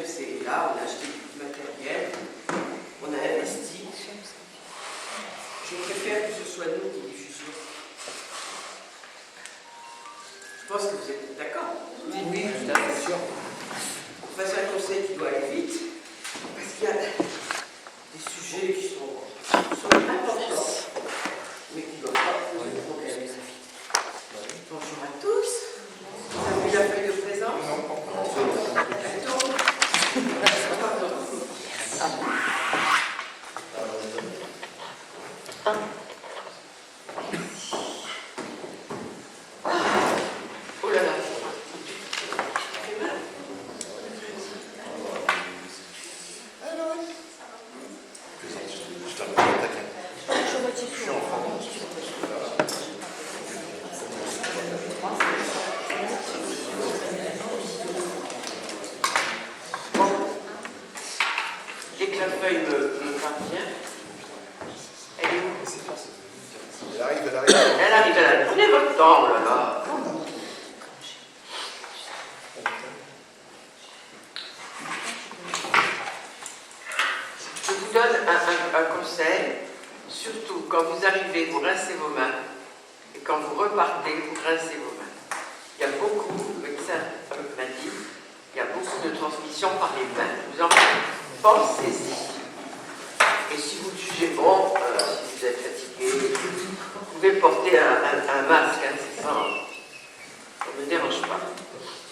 CFC est là, on a acheté du matériel, on a investi. Je préfère que ce soit nous qui diffusions. Je pense que vous êtes d'accord. Oui, tout à fait sûr. On fasse un conseil qui doit aller vite, parce qu'il y a des sujets qui sont importants, mais qui ne doivent pas poser de problème. Bonjour à tous. Vous avez vu la feuille de présence? Oh là là. Dès que la feuille me parvient, elle est où? Elle arrive. Elle arrive. Prenez votre temps, oh là là. Je vous donne un conseil, surtout quand vous arrivez, vous rincez vos mains, et quand vous repartez, vous rincez vos mains. Il y a beaucoup, le médecin m'a dit, il y a beaucoup de transmission par les mains. Vous en pensez-y. Et si vous jugez bon, si vous êtes fatigué, vous pouvez porter un masque, hein, c'est ça, ça ne me dérange pas.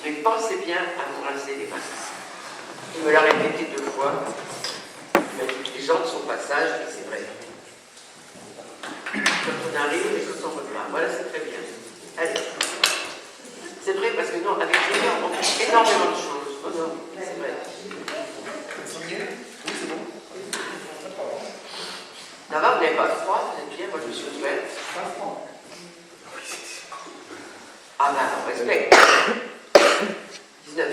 Mais pensez bien à vous rincer les mains. Il me l'a répété 2 fois. Il m'a dit que les gens de son passage, et c'est vrai. Quand on arrive et quand on repart. Voilà, c'est très bien. Allez. C'est vrai parce que non, avec les gens, on fait énormément de choses. Oh non, c'est vrai. Ça va, vous n'avez pas froid, vous êtes bien, moi je me suis ouverte. Ah ben, on respecte. 19.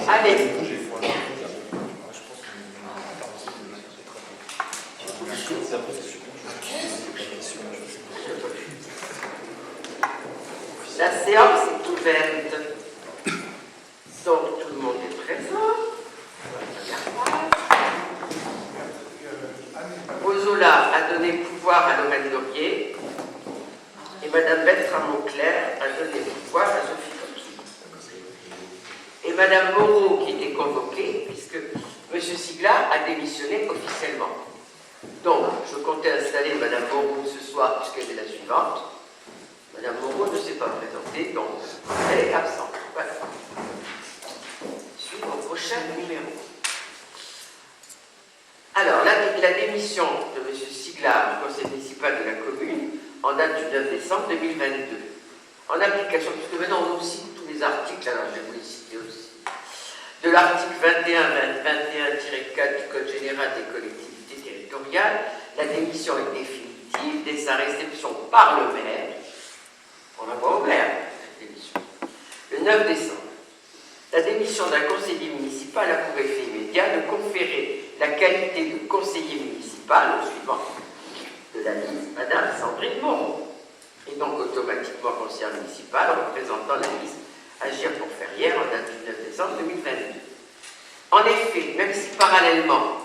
Allez. La séance est ouverte. Donc tout le monde est présent. Bozola a donné pouvoir à Lorraine Laurier et Madame Bertrand-Mauclair a donné pouvoir à Sophie Coquille. Et Madame Moreau, qui était convoquée, puisque M. Sigla a démissionné officiellement. Donc, je comptais installer Madame Moreau ce soir, puisqu'elle est la suivante. Madame Moreau ne s'est pas présentée, donc elle est absente. Voilà. Suivre au prochain numéro. Alors, la démission de M. Sigla du conseil municipal de la commune en date du 9 décembre 2022. En application, puisque maintenant on cite tous les articles, alors je vais vous les citer aussi, de l'article 21-4 du Code général des collectivités territoriales, la démission est définitive dès sa réception par le maire. On la voit au maire, cette démission. Le 9 décembre. La démission d'un conseiller municipal a pour effet immédiat de conférer la qualité de conseiller municipal au suivant de la liste, Madame Sandrine Moreau, et donc automatiquement conseillère municipale représentant la liste Agir pour Ferrières en date du 9 décembre 2022. En effet, même si parallèlement,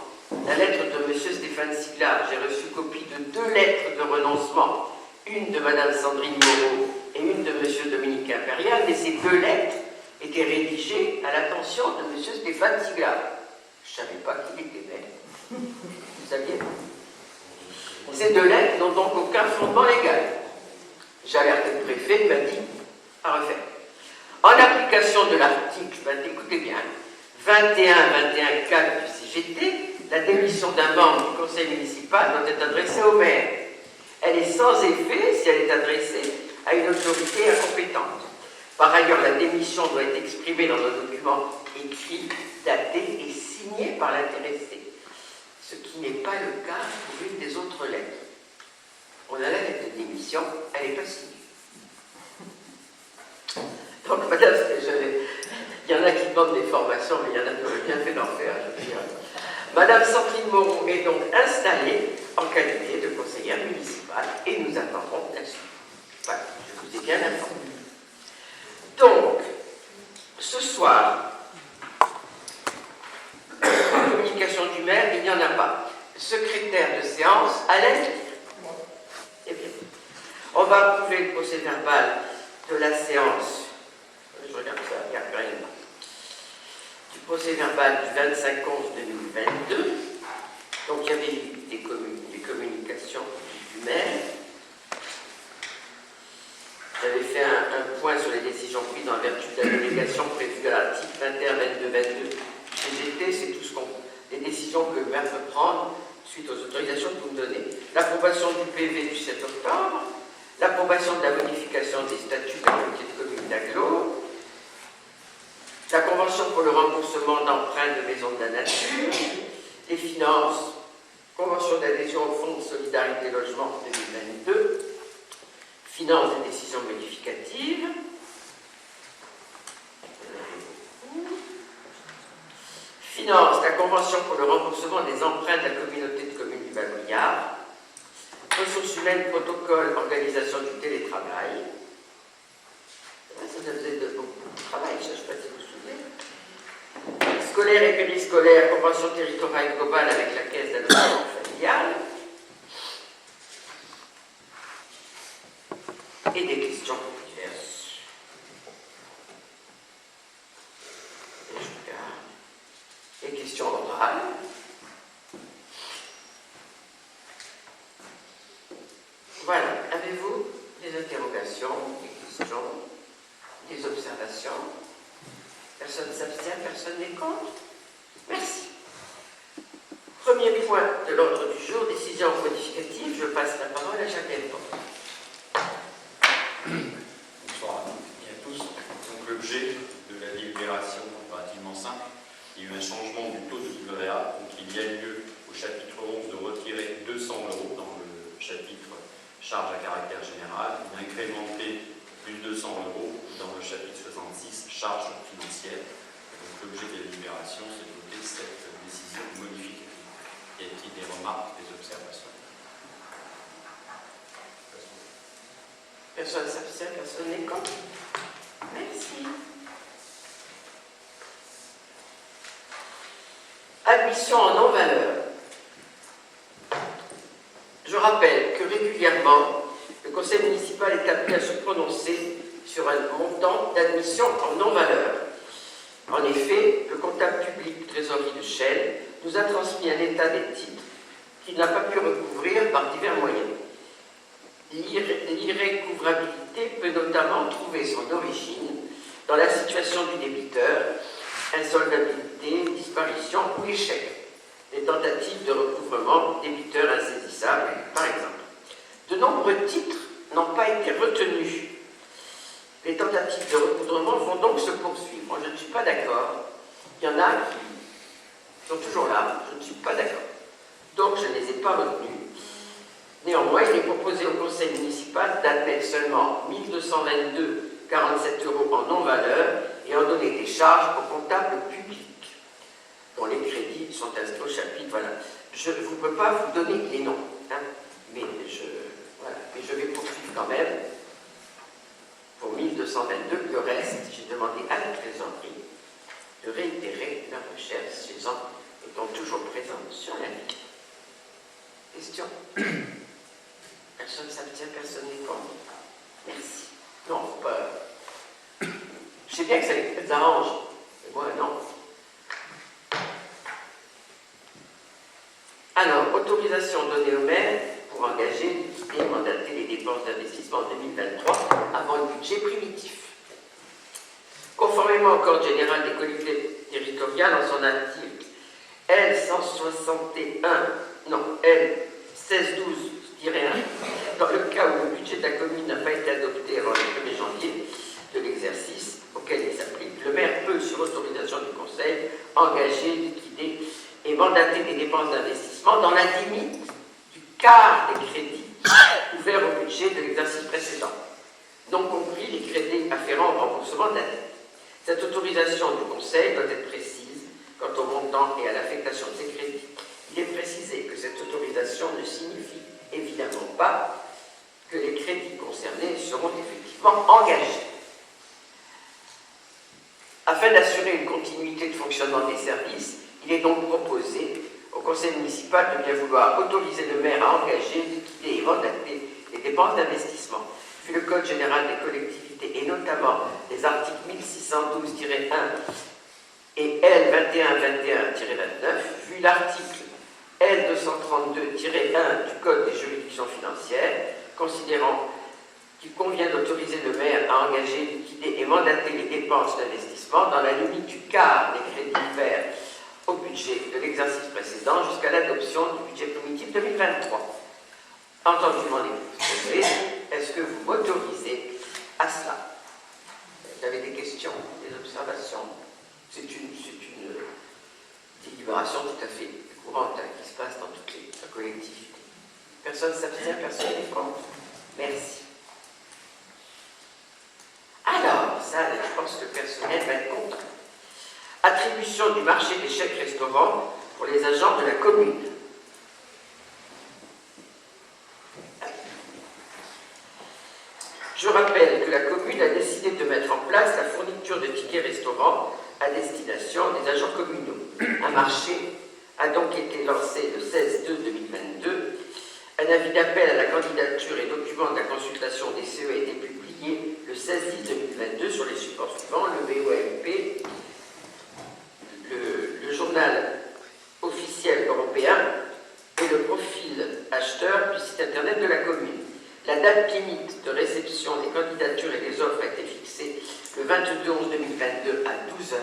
la lettre de M. Stéphane Sigla, j'ai reçu copie de 2 lettres de renoncement, une de Mme Sandrine Moreau et une de M. Dominique Impérial, mais ces 2 lettres étaient rédigées à l'attention de M. Stéphane Sigla. Je ne savais pas qu'il était maire. Vous saviez? Ces 2 lettres n'ont donc aucun fondement légal. J'ai alerté le préfet, il m'a dit à refaire. En application de l'article, écoutez bien, 21-4 du CGT, la démission d'un membre du conseil municipal doit être adressée au maire. Elle est sans effet si elle est adressée à une autorité incompétente. Par ailleurs, la démission doit être exprimée dans un document écrit, daté et signé par l'intéressé, ce qui n'est pas le cas pour une des autres lettres. On a la lettre de démission, elle elle n'est pas signée. Donc, madame, il y en a qui demandent des formations, mais il y en a qui auraient bien fait d'en faire, je veux dire. Madame Sandrine Moreau est donc installée en qualité de conseillère municipale et nous attendrons la suite. Voilà, je vous ai bien informé. Donc, ce soir, communication du maire, il n'y en a pas. Secrétaire de séance, Alain. Eh bien, on va approuver le procès verbal de la séance. Je regarde ça, il n'y a rien. Du procès verbal du 25/11/2022. Donc, il y avait des communications du maire. J'avais fait un point sur les décisions prises en vertu de la délégation prévue à l'article 21, 22, 22 CGT. C'est tout ce les décisions que le maire peut prendre suite aux autorisations que vous me donnez. L'approbation du PV du 7 octobre, l'approbation de la modification des statuts de la communauté de communes d'Aglo, la convention pour le remboursement d'emprunts de maisons de la nature, les finances, convention d'adhésion au Fonds de solidarité logement 2022, finances et décisions modificatives, finance, la convention pour le remboursement des emprunts de la communauté de communes du Val-Briard, ressources humaines, protocole, organisation du télétravail. Ça faisait beaucoup de travail, je ne sais pas si vous vous souvenez. Scolaire et périscolaire, convention territoriale globale avec la caisse d'allocation familiale. Et des questions diverses. Et je regarde. Les questions orales. Voilà. Avez-vous des interrogations, des questions, des observations? Personne ne s'abstient, personne n'est contre? Merci. Premier point de l'ordre du jour, décision modificative. Je passe la parole à Jacques Delpont. Bonsoir à tous. Donc, l'objet de la délibération est relativement simple. Il y a eu un changement du taux de livret A. Donc, il y a lieu au chapitre 11 de retirer 200 € dans le chapitre charges à caractère général, d'incrémenter plus 200 € dans le chapitre 66 charges financières. Donc, l'objet de la délibération, c'est de voter cette décision modificative. Y a-t-il des remarques, des observations? Personne ne s'abstient, personne n'est contre. Merci. Admission en non-valeur. Je rappelle que régulièrement, le conseil municipal est appelé à se prononcer sur un montant d'admission en non-valeur. En effet, le comptable public trésorerie de Chelles nous a transmis un état des titres qu'il n'a pas pu recouvrir par divers moyens. L'irrécouvrabilité peut notamment trouver son origine dans la situation du débiteur, insolvabilité, disparition ou échec, des tentatives de recouvrement débiteur insaisissable, par exemple. De nombreux titres n'ont pas été retenus. Les tentatives de recouvrement vont donc se poursuivre. Moi, je ne suis pas d'accord. Il y en a qui sont toujours là. Je ne suis pas d'accord. Donc, je ne les ai pas retenus. Néanmoins, il est proposé au conseil municipal d'admettre seulement 1222,47 € en non-valeur et en donner des charges au comptable public, dont les crédits sont inscrits au chapitre. Voilà. Je ne peux pas vous donner les noms, hein, mais je vais poursuivre quand même. Pour 1222, le reste, j'ai demandé à la trésorerie de réitérer la recherche, ces gens étant toujours présents sur la liste. Question? Personne ne s'abstient, personne n'est contre. Merci. Non, faut pas. Je sais bien que ça les arrange, mais moi, non. Alors, autorisation donnée au maire pour engager, liquider et mandater les dépenses d'investissement en 2023 avant le budget primitif. Conformément au Code général des collectivités territoriales, en son article L 1612-1, dans le cas où le budget de la commune n'a pas été adopté avant le 1er janvier de l'exercice auquel il s'applique, le maire peut, sur autorisation du Conseil, engager, liquider et mandater des dépenses d'investissement dans la limite du quart des crédits ouverts au budget de l'exercice précédent, non compris les crédits afférents au remboursement de la dette. Cette autorisation du Conseil doit être précise quant au montant et à l'affectation de ces crédits. Il est précisé que cette autorisation ne signifie évidemment pas que les crédits concernés seront effectivement engagés. Afin d'assurer une continuité de fonctionnement des services, il est donc proposé au Conseil municipal de bien vouloir autoriser le maire à engager, liquider et mandater les dépenses d'investissement. Vu le Code général des collectivités et notamment les articles 1612-1 et L2121-29, vu l'article L232-1 du Code des juridictions financières, considérant qu'il convient d'autoriser le maire à engager, liquider et mandater les dépenses d'investissement dans la limite du quart des crédits verts au budget de l'exercice précédent jusqu'à l'adoption du budget primitif 2023. Entendu mon exposé, est-ce que vous m'autorisez à cela? Vous avez des questions, des observations? C'est une délibération tout à fait courante qui se passe dans toutes les collectivités. Personne ne s'abstient, personne n'est contre. Merci. Alors, ça, je pense que le personnel va être content. Attribution du marché des chèques restaurants pour les agents de la commune. Je rappelle que la commune a décidé de mettre en place la fourniture de tickets restaurants à destination des agents communaux. Un marché a donc été lancé le 16/2/2022. Un avis d'appel à la candidature et document de la consultation des CE a été publié le 16/10/2022 sur les supports suivants, le VOMP, le journal officiel européen et le profil acheteur du site internet de la commune. La date limite de réception des candidatures et des offres a été fixée le 22/11/2022 à 12 h.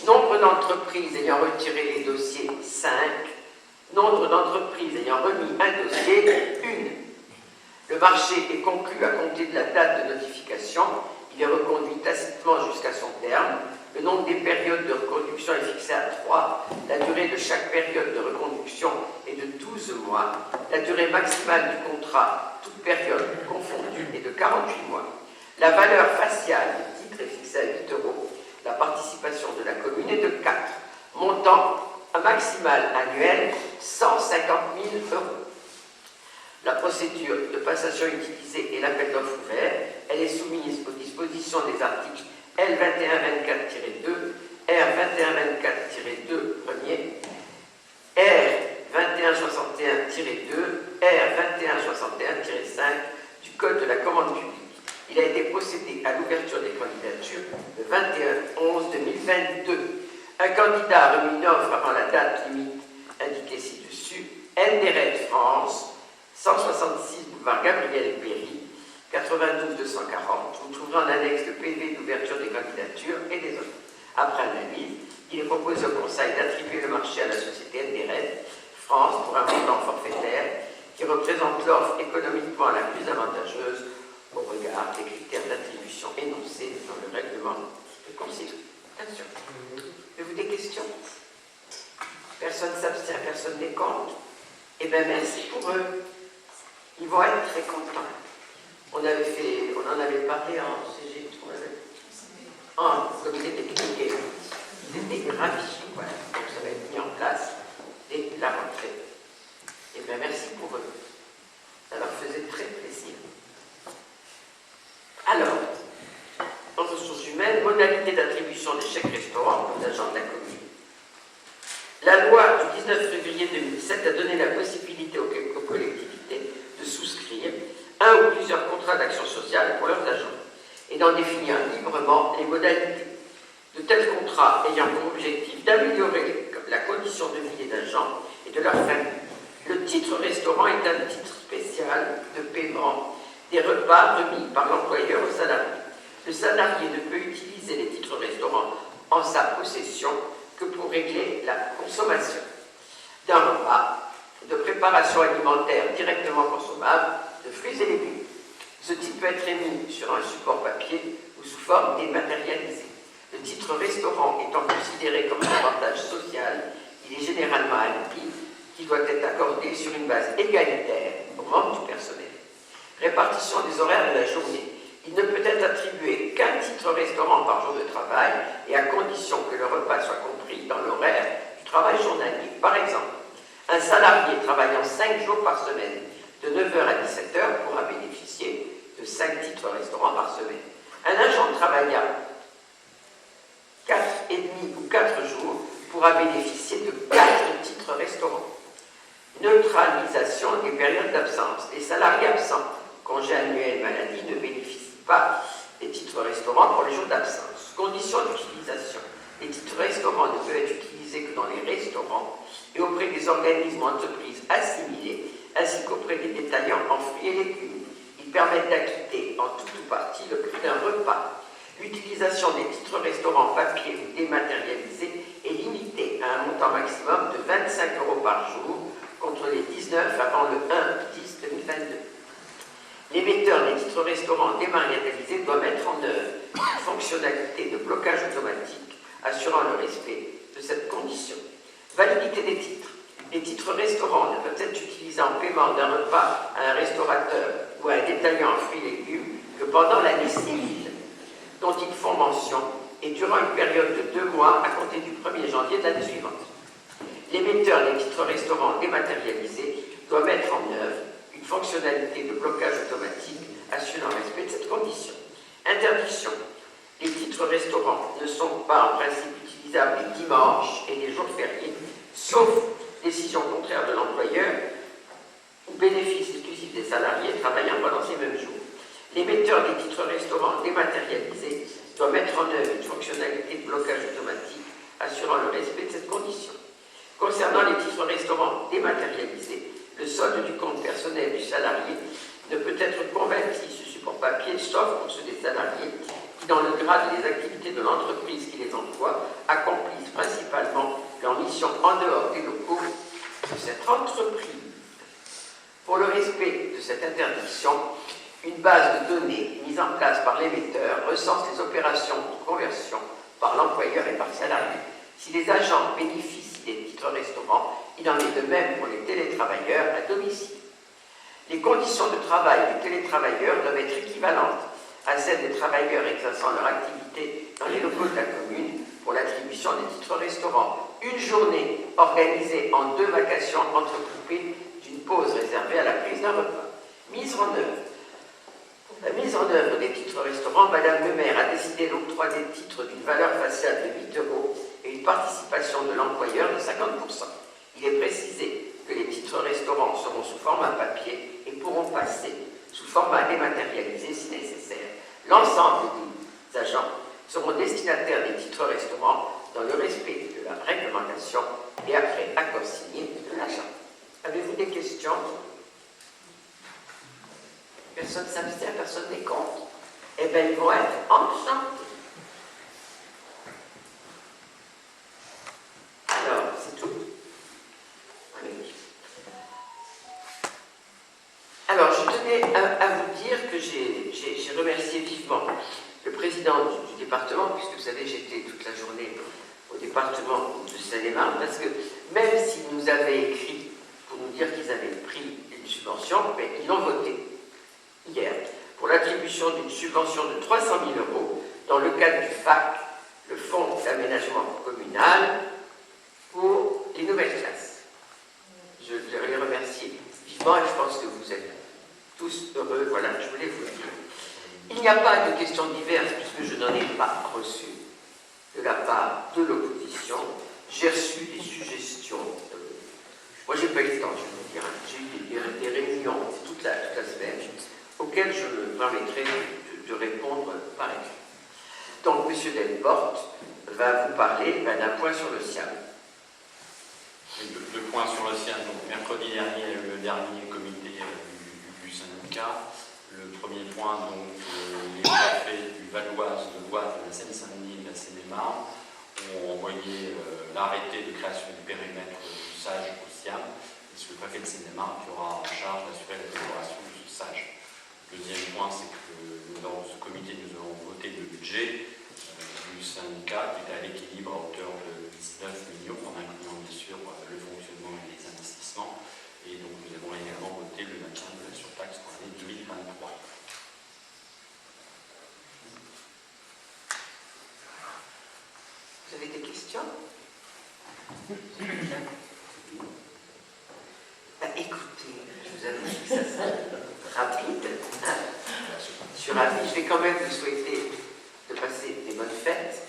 Nombre d'entreprises ayant retiré les dossiers, 5. Nombre d'entreprises ayant remis un dossier, 1. Le marché est conclu à compter de la date de notification. Il est reconduit tacitement jusqu'à son terme. Le nombre des périodes de reconduction est fixé à 3. La durée de chaque période de reconduction est de 12 mois. La durée maximale du contrat, toute période confondue, est de 48 mois. La valeur faciale du titre est fixée à 8 €. La participation de la commune est de 4. Montant maximal annuel, 150 000 €. La procédure de passation utilisée est l'appel d'offres ouvert. Elle est soumise aux dispositions des articles L2124-2, R2124-2 premier, R2161-2, R2161-5 du Code de la commande publique. Il a été procédé à l'ouverture des candidatures le 21/11/2022. Un candidat a remis une offre avant la date limite indiquée ci-dessus. NDRED France, 166 boulevard Gabriel Péry, 92 240. Vous trouverez en annexe le PV d'ouverture des candidatures et des offres. Après analyse, il est proposé au Conseil d'attribuer le marché à la société NDRED France pour un montant forfaitaire qui représente l'offre économiquement la plus avantageuse au regard des critères d'attribution énoncés dans le règlement du Conseil. Attention. Avez-vous des questions? Personne ne s'abstient, personne n'est contre. Eh bien, merci pour eux. Ils vont être très contents. On en avait parlé en CG, en comité technique et ils étaient ravis. Voilà. Donc ça va être mis en place dès la rentrée. Eh bien, merci pour eux. Ça leur faisait très plaisir. Alors, en ressources humaines, modalité d'attribution des chèques restaurants aux agents de la commune. La loi du 19 février 2007 a donné la possibilité aux collectivités de souscrire un ou plusieurs contrats d'action sociale pour leurs agents et d'en définir librement les modalités. De tels contrats ayant pour objectif d'améliorer la condition de vie des agents et de leur famille. Le titre restaurant est un titre spécial de paiement des repas remis par l'employeur au salarié. Le salarié ne peut utiliser les titres restaurants en sa possession que pour régler la consommation d'un repas de préparation alimentaire directement consommable de fruits et légumes. Ce titre peut être émis sur un support papier ou sous forme dématérialisée. Le titre restaurant étant considéré comme un avantage social, il est généralement un prix qui doit être accordé sur une base égalitaire aux membres du personnel. Répartition des horaires de la journée. Il ne peut être attribué qu'un titre restaurant par jour de travail et à condition que le repas soit compris dans l'horaire du travail journalier. Par exemple, un salarié travaillant 5 jours par semaine de 9h à 17h pourra bénéficier de 5 titres restaurants par semaine. Un agent travaillant 4,5 ou 4 jours pourra bénéficier de 4 titres restaurants. Neutralisation des périodes d'absence. Les salariés absents, congé annuel, maladie, ne bénéficient pas des titres restaurants pour les jours d'absence. Conditions d'utilisation. Les titres restaurants ne peuvent être utilisés que dans les restaurants et auprès des organismes ou entreprises assimilés, ainsi qu'auprès des détaillants en fruits et légumes. Ils permettent d'acquitter en tout ou partie le prix d'un repas. L'utilisation des titres restaurants papier ou dématérialisés est limitée à un montant maximum de 25 € par jour, contre les 19 avant le 1/10/2022. L'émetteur des titres restaurants dématérialisés doit mettre en œuvre une fonctionnalité de blocage automatique assurant le respect de cette condition. Validité des titres. Les titres restaurants ne peuvent être utilisés en paiement d'un repas à un restaurateur ou à un détaillant en fruits et légumes que pendant l'année civile dont ils font mention et durant une période de 2 mois à compter du 1er janvier de l'année suivante. L'émetteur des titres restaurants dématérialisés doit mettre en œuvre une fonctionnalité de blocage automatique assurant le respect de cette condition. Interdiction. Les titres restaurants ne sont pas en principe utilisables les dimanches et les jours fériés, sauf décision contraire de l'employeur ou bénéfice exclusif des salariés travaillant pendant ces mêmes jours. L'émetteur des titres restaurants dématérialisés doit mettre en œuvre une fonctionnalité de blocage automatique assurant le respect de cette condition. Concernant les titres restaurants dématérialisés, le solde du compte personnel du salarié ne peut être converti sous support papier, sauf pour ceux des salariés qui, dans le grade des activités de l'entreprise qui les emploie, accomplissent principalement leur mission en dehors des locaux de cette entreprise. Pour le respect de cette interdiction, une base de données mise en place par l'émetteur recense les opérations de conversion par l'employeur et par le salarié. Si les agents bénéficient des titres restaurants, il en est de même pour les télétravailleurs à domicile. Les conditions de travail des télétravailleurs doivent être équivalentes à celles des travailleurs exerçant leur activité dans les locaux de la commune pour l'attribution des titres restaurants. Une journée organisée en 2 vacations entrecoupées d'une pause réservée à la prise d'un repas. Mise en œuvre. Pour la mise en œuvre des titres restaurants, Madame le maire a décidé l'octroi des titres d'une valeur faciale de 8 € et une participation de l'employeur de 50%. Il est précisé que les titres restaurants seront sous format papier et pourront passer sous format dématérialisé si nécessaire. L'ensemble des agents seront destinataires des titres restaurants dans le respect de la réglementation et après accord signé de l'agent. Avez-vous des questions? Personne ne s'abstient, personne n'est contre? Eh bien, ils vont être enchantés. Alors, c'est tout. Oui. Alors, je tenais à vous dire que j'ai remercié vivement le président du département, puisque vous savez, j'étais toute la journée au département de Seine-et-Marne, parce que même s'ils nous avaient écrit pour nous dire qu'ils avaient pris une subvention, mais ils l'ont voté hier pour l'attribution d'une subvention de 300 000 € dans le cadre du FAC, le Fonds d'aménagement communal, pour les nouvelles classes. Je les remercie vivement et je pense que vous êtes tous heureux. Voilà, je voulais vous le dire. Il n'y a pas de questions diverses puisque je n'en ai pas reçu de la part de l'opposition. J'ai reçu des suggestions. Moi, j'ai pas eu le temps, je vais vous dire. J'ai eu des réunions toute la semaine auxquelles je me permettrai de répondre par écrit. Donc, M. Delporte va vous parler d'un point sur le SIAM. Le point sur le SIAM, donc mercredi dernier, le dernier comité du syndicat. Le premier point, donc, les préfets du Val-d'Oise, de l'Oise, de la Seine-Saint-Denis et de la Seine-et-Marne ont envoyé l'arrêté de création du périmètre du SAGE au SIAM. Et c'est le préfet de Seine-et-Marne qui aura en charge d'assurer la décoration de ce SAGE. Le deuxième point, c'est que dans ce comité, nous avons voté le budget du syndicat qui est à l'équilibre à hauteur de 19 millions, en incluant bien sûr le fonctionnement et les investissements. Et donc nous avons également voté le maintien de la surtaxe pour l'année 2023. suis ravie. Je vais quand même vous souhaiter de passer des bonnes fêtes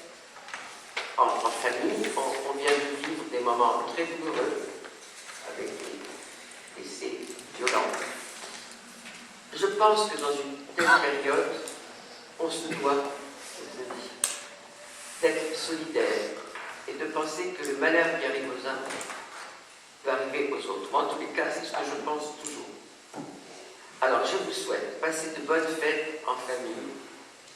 en famille. On vient de vivre des moments très douloureux avec des décès violents. Je pense que dans une telle période, on se doit, je vous dis, d'être solidaire et de penser que le malheur qui arrive aux uns peut arriver aux autres. En tous les cas, c'est ce que je pense toujours. Alors, je vous souhaite passer de bonnes fêtes en famille.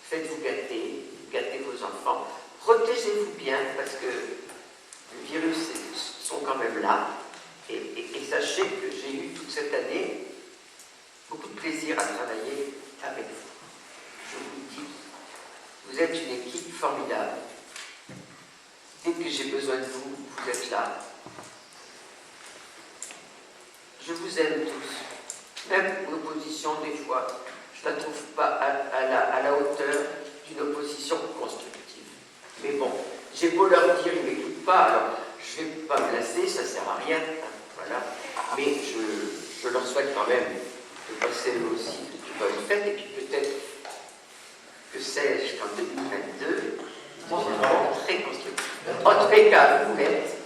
Faites-vous gâter, gâtez vos enfants. Protégez-vous bien parce que les virus sont quand même là. Et sachez que j'ai eu toute cette année beaucoup de plaisir à travailler avec vous. Je vous le dis, vous êtes une équipe formidable. Dès que j'ai besoin de vous, vous êtes là. Je vous aime tous. Même l'opposition, des fois, je ne la trouve pas à la hauteur d'une opposition constructive. Mais bon, j'ai beau leur dire, ils ne m'écoutent pas, alors je ne vais pas me lasser, ça ne sert à rien. Voilà. Mais je leur souhaite quand même de passer eux aussi de bonnes fêtes, et puis peut-être, que sais-je, qu'en 2022, c'est très constructif. En tous les cas, vous êtes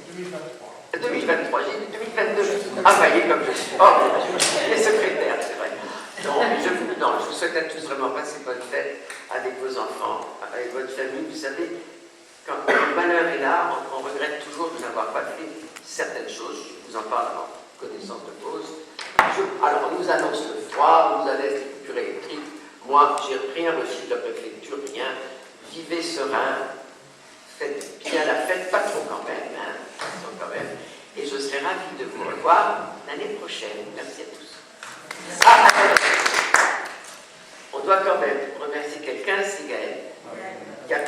2023, j'ai dit 2022. Ah, voyez comme je suis. Oh, les secrétaires, c'est vrai. Non, je vous souhaite à tous vraiment passer bonne fête avec vos enfants, avec votre famille. Vous savez, quand le malheur est là, on regrette toujours de n'avoir pas fait certaines choses. Je vous en parle en connaissance de cause. Alors, on nous annonce le froid, on nous annonce les coupures électriques. Moi, j'ai rien reçu de la préfecture, rien. Vivez serein, faites bien la fête, pas trop quand même, hein, pas trop quand même. Et je serai ravie de vous revoir l'année prochaine. Merci à tous. On doit quand même remercier quelqu'un, c'est Gaël, qui a